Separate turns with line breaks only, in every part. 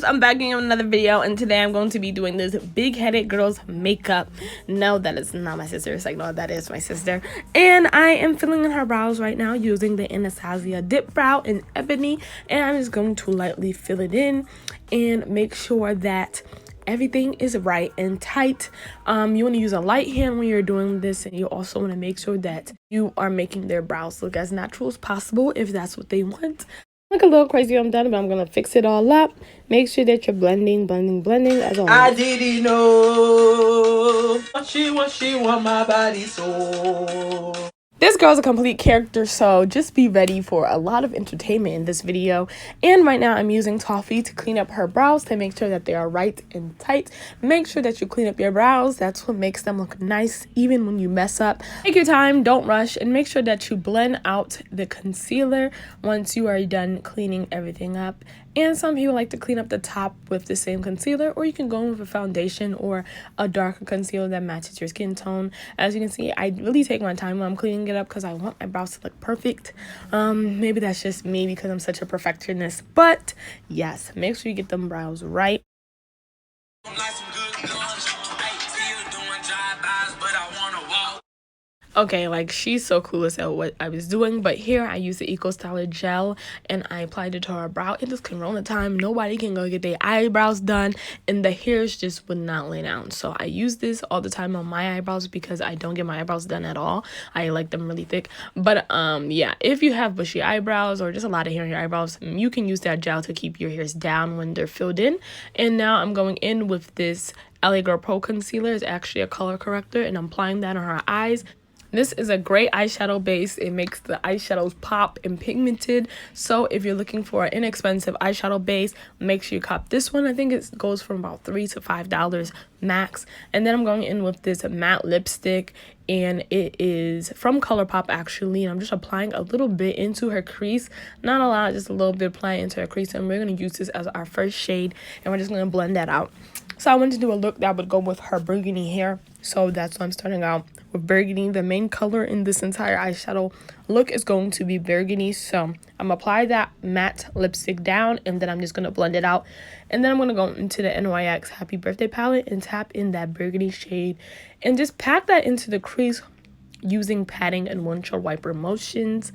I'm back in another video, and today I'm going to be doing this big-headed girl's makeup. No, that is not my sister. It's like, no, that is my sister. And I am filling in her brows right now using the Anastasia Dip Brow in Ebony, and I'm just going to lightly fill it in and make sure that everything is right and tight. You want to use a light hand when you're doing this, and you also want to make sure that you are making their brows look as natural as possible if that's what they want. Look a little crazy, I'm done, but I'm gonna fix it all up. Make sure that you're blending as always.
I didn't know she want my body so.
This girl's a complete character, so just be ready for a lot of entertainment in this video. And right now I'm using Toffee to clean up her brows to make sure that they are right and tight. Make sure that you clean up your brows. That's what makes them look nice even when you mess up. Take your time, don't rush, and make sure that you blend out the concealer once you are done cleaning everything up. And some people like to clean up the top with the same concealer, or you can go in with a foundation or a darker concealer that matches your skin tone. As you can see, I really take my time when I'm cleaning it up because I want my brows to look perfect. Maybe that's just me because I'm such a perfectionist, but yes, make sure you get them brows right. Okay, like, she's so clueless at what I was doing, but here I used the Eco Styler gel and I applied it to her brow. It is corona time, nobody can go get their eyebrows done, and the hairs just would not lay down. So I use this all the time on my eyebrows because I don't get my eyebrows done at all. I like them really thick. But yeah, if you have bushy eyebrows or just a lot of hair in your eyebrows, you can use that gel to keep your hairs down when they're filled in. And now I'm going in with this L.A Girl Pro concealer. It's actually a color corrector, and I'm applying that on her eyes. This is a great eyeshadow base. It makes the eyeshadows pop and pigmented. So if you're looking for an inexpensive eyeshadow base, make sure you cop this one. I think it goes from about $3 to $5 max. And then I'm going in with this matte lipstick, and it is from Colourpop actually. And I'm just applying a little bit into her crease. Not a lot, just a little bit applying into her crease. And we're going to use this as our first shade, and we're just going to blend that out. So I wanted to do a look that would go with her burgundy hair. So that's why I'm starting out with burgundy. The main color in this entire eyeshadow look is going to be burgundy. So I'm going to apply that matte lipstick down, and then I'm just going to blend it out. And then I'm going to go into the NYX Happy Birthday palette and tap in that burgundy shade and just pat that into the crease using patting and windshield wiper motions.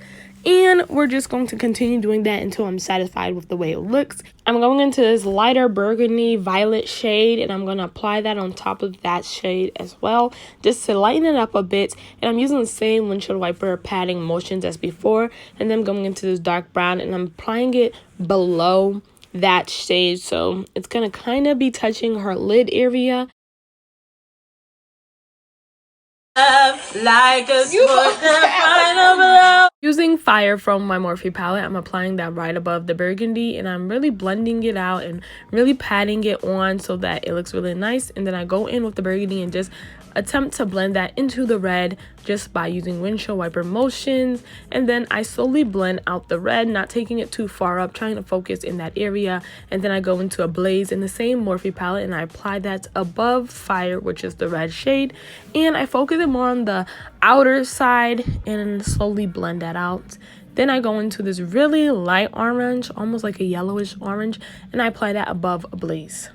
And we're just going to continue doing that until I'm satisfied with the way it looks. I'm going into this lighter burgundy violet shade, and I'm going to apply that on top of that shade as well, just to lighten it up a bit. And I'm using the same windshield wiper patting motions as before. And then I'm going into this dark brown, and I'm applying it below that shade, so it's going to kind of be touching her lid area.
Like a
Using Fire from my Morphe palette, I'm applying that right above the burgundy, and I'm really blending it out and really patting it on so that it looks really nice. And then I go in with the burgundy and just attempt to blend that into the red just by using windshield wiper motions. And then I slowly blend out the red, not taking it too far up, trying to focus in that area. And then I go into Ablaze in the same Morphe palette, and I apply that above Fire, which is the red shade, and I focus it more on the outer side and slowly blend that out. Then I go into this really light orange, almost like a yellowish orange, and I apply that above Ablaze.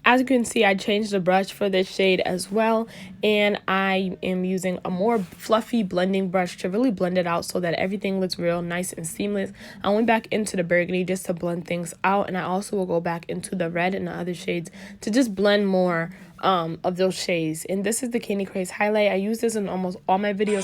As you can see, I changed the brush for this shade as well, and I am using a more fluffy blending brush to really blend it out so that everything looks real nice and seamless. I went back into the burgundy just to blend things out, and I also will go back into the red and the other shades to just blend more of those shades. And this is the KandyKraze highlight. I use this in almost all my videos.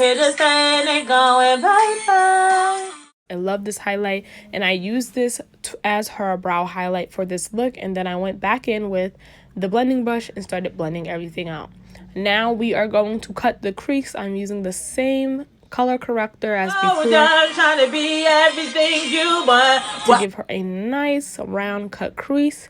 I love this highlight, and I used this as her brow highlight for this look. And then I went back in with the blending brush and started blending everything out. Now we are going to cut the crease. I'm using the same color corrector as before
trying to be everything you want
to give her a nice round cut crease.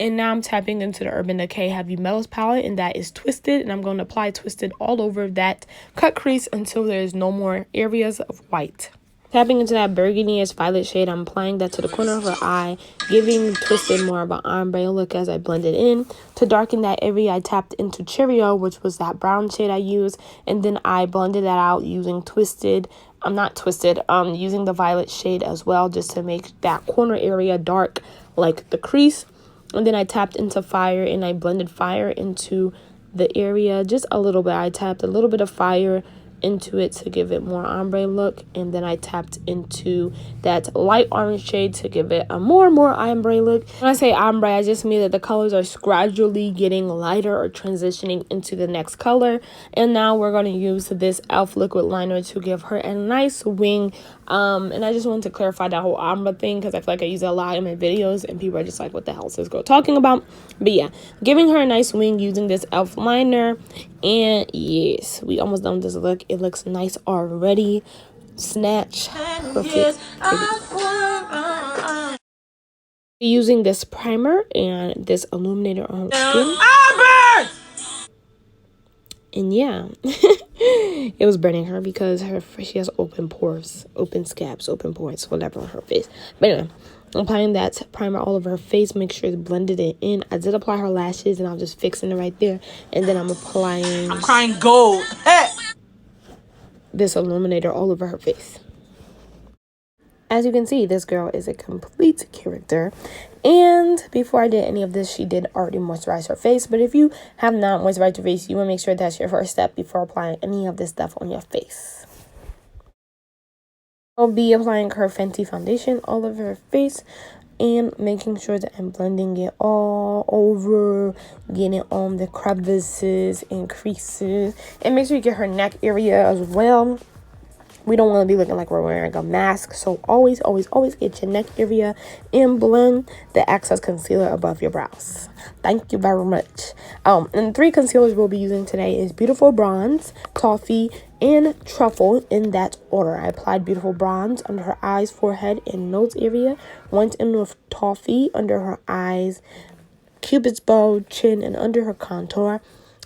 And now I'm tapping into the Urban Decay Heavy Metals palette, and that is Twisted, and I'm going to apply Twisted all over that cut crease until there's no more areas of white. Tapping into that burgundy-ish violet shade, I'm applying that to the corner of her eye, giving Twisted more of an ombre look as I blend it in. To darken that area, I tapped into Churro, which was that brown shade I used, and then I blended that out using Twisted I'm not twisted, using the violet shade as well, just to make that corner area dark like the crease. And then I tapped into fire and I blended fire into the area just a little bit. I tapped a little bit of fire into it to give it more ombre look, and then I tapped into that light orange shade to give it a more ombre look. When I say ombre, I just mean that the colors are gradually getting lighter or transitioning into the next color. And now we're going to use this e.l.f. liquid liner to give her a nice wing. And I just wanted to clarify that whole ombre thing because I feel like I use it a lot in my videos and people are just like, what the hell is this girl talking about? But yeah, giving her a nice wing using this e.l.f. liner. And yes, we almost done with this look. It looks nice already. Snatch. Perfect. Using this primer and this illuminator on her skin. And yeah, it was burning her because she has open pores, open scabs, open pores, whatever on her face. But anyway, I'm applying that primer all over her face. Make sure it's blended it in. I did apply her lashes and I'm just fixing it right there. And then I'm applying...
I'm crying gold. Hey!
This illuminator all over her face. As you can see, this girl is a complete character. And before I did any of this, she did already moisturize her face. But if you have not moisturized your face, you want to make sure that's your first step before applying any of this stuff on your face. I'll be applying her Fenty foundation all over her face and making sure that I'm blending it all over, getting it on the crevices and creases. And make sure you get her neck area as well. We don't want to be looking like we're wearing a mask. So always get your neck area and blend the excess concealer above your brows. Thank you very much. And 3 concealers we'll be using today is Beautiful Bronze, Toffee, and Truffle in that order. I applied Beautiful Bronze under her eyes, forehead, and nose area. Went in with Toffee under her eyes, Cupid's bow, chin, and under her contour.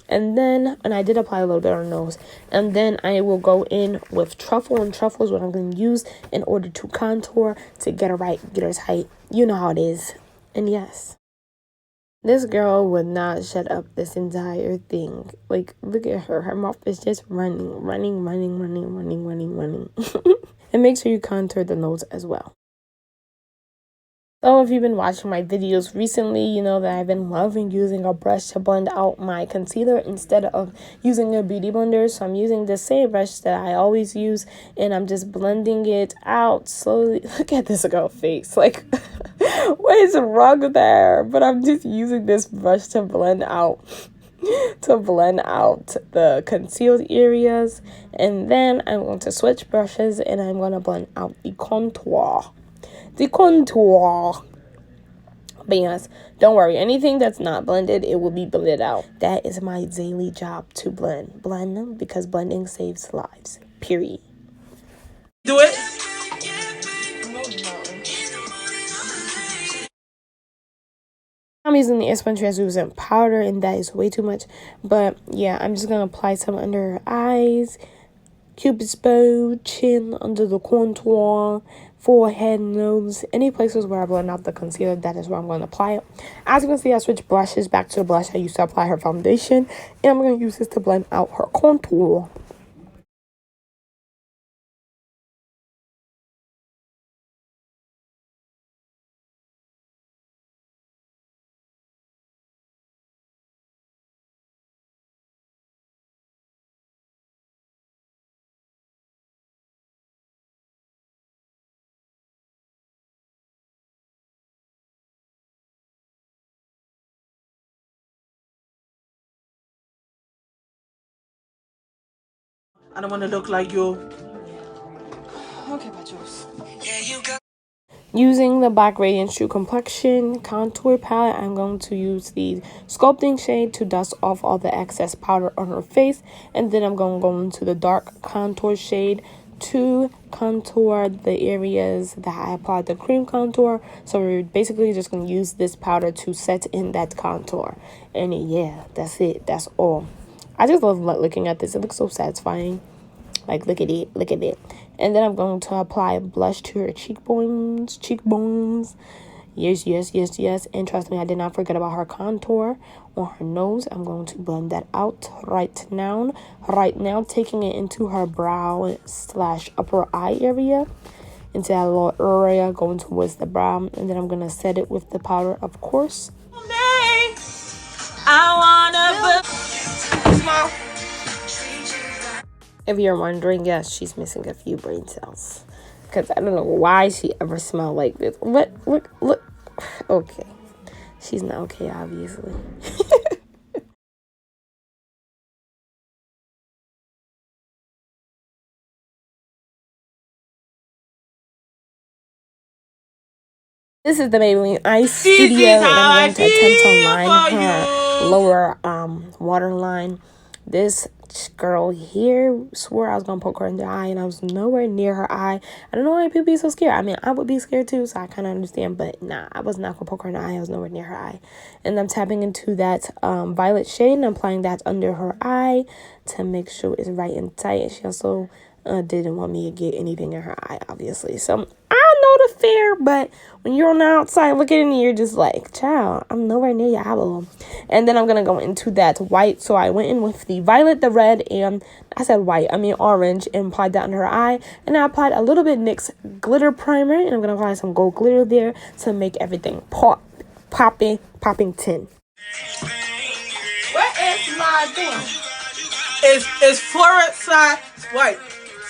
And I did apply a little bit on her nose. And then I will go in with Truffle, and Truffle is what I'm going to use in order to contour, to get her right, get her tight. You know how it is. And yes, this girl would not shut up this entire thing. Like, look at her. Her mouth is just running. And make sure you contour the nose as well. So if you've been watching my videos recently, you know that I've been loving using a brush to blend out my concealer instead of using a beauty blender. So I'm using the same brush that I always use, and I'm just blending it out slowly. Look at this girl face. Like, what is wrong there? But I'm just using this brush to blend out the concealed areas. And then I'm going to switch brushes and I'm going to blend out the contour. But yes, don't worry, anything that's not blended, it will be blended out. That is my daily job, to blend them, because blending saves lives, period.
Do it.
I'm using the Airspun translucent powder, and that is way too much. But yeah, I'm just gonna apply some under her eyes, Cupid's bow, chin, under the contour, forehead, nose, any places where I blend out the concealer, that is where I'm going to apply it. As you can see, I switched brushes back to the blush I used to apply her foundation, and I'm going to use this to blend out her contour.
I don't want to look like you.
Okay, Bachos. Using the black Radiance True complexion contour palette, I'm going to use the sculpting shade to dust off all the excess powder on her face. And then I'm going to go into the dark contour shade to contour the areas that I applied the cream contour. So we're basically just going to use this powder to set in that contour. And yeah, that's it. That's all. I just love looking at this. It looks so satisfying. Like, look at it. And then I'm going to apply blush to her cheekbones. Yes, yes, yes, yes. And trust me, I did not forget about her contour on her nose. I'm going to blend that out right now. Right now, taking it into her brow slash upper eye area. Into that little area, going towards the brow. And then I'm going to set it with the powder, of course. If you're wondering, yes, she's missing a few brain cells. Because I don't know why she ever smelled like this. Look. Okay. She's not okay, obviously. This is the Maybelline Eye Studio, and I'm going to attempt to line her lower waterline. This girl here swore I was going to poke her in the eye, and I was nowhere near her eye. I don't know why people be so scared. I mean, I would be scared too, so I kind of understand, but nah, I was not going to poke her in the eye. I was nowhere near her eye. And I'm tapping into that violet shade, and I'm applying that under her eye to make sure it's right and tight. She also didn't want me to get anything in her eye, obviously. So I know the fear, but when you're on the outside looking in, you're just like, child, I'm nowhere near your eyeball. And then I'm gonna go into that white. So I went in with the violet, the red, and I said white, I mean orange, and applied that under her eye. And I applied a little bit NYX glitter primer, and I'm gonna apply some gold glitter there to make everything popping 10.
What is my thing? It's forward slash swipe.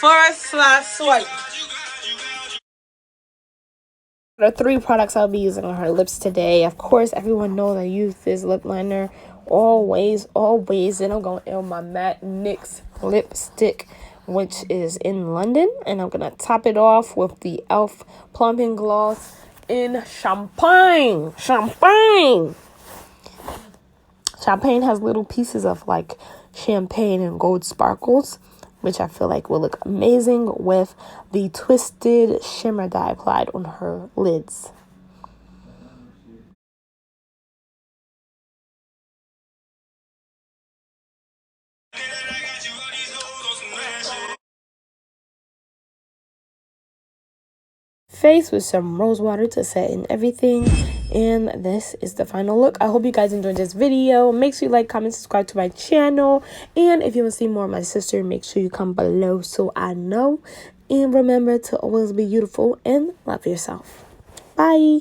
Forward slash swipe.
The 3 products I'll be using on her lips today. Of course, everyone knows I use this lip liner always. And I'm going in my matte NYX lipstick, which is in London. And I'm going to top it off with the E.L.F. Plumping Gloss in Champagne. Champagne has little pieces of like champagne and gold sparkles, which I feel like will look amazing with the twisted shimmer that I applied on her lids. Face with some rose water to set in everything, and this is the final look. I hope you guys enjoyed this video. Make sure you like, comment, subscribe to my channel, and if you want to see more of my sister, make sure you come below so I know. And remember to always be beautiful and love yourself. Bye.